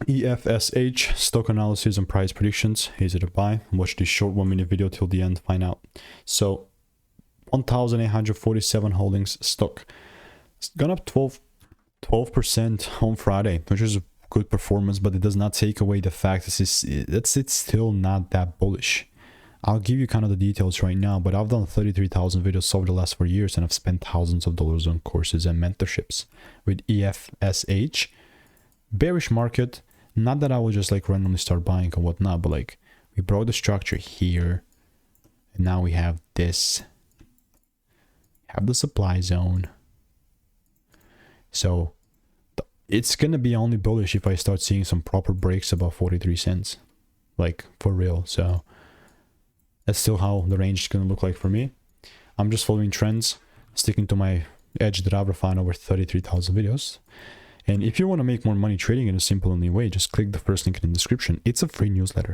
EFSH Stock Analysis and Price Predictions. Easy to buy. Watch this short 1-minute video till the end, find out. So 1,847 holdings stock. It's gone up 12% on Friday, which is a good performance, but it does not take away the fact that it's still not that bullish. I'll give you kind of the details right now, but I've done 33,000 videos over the last 4 years, and I've spent thousands of dollars on courses and mentorships with EFSH. Bearish market, not that I will just like randomly start buying or whatnot, but like we broke the structure here, and now we have this, have the supply zone. So it's gonna be only bullish if I start seeing some proper breaks above 43 cents, like for real. So that's still how the range is gonna look like for me. I'm just following trends, sticking to my edge that I've refined over 33,000 videos. And if you want to make more money trading in a simple and easy way, just click the first link in the description. It's a free newsletter.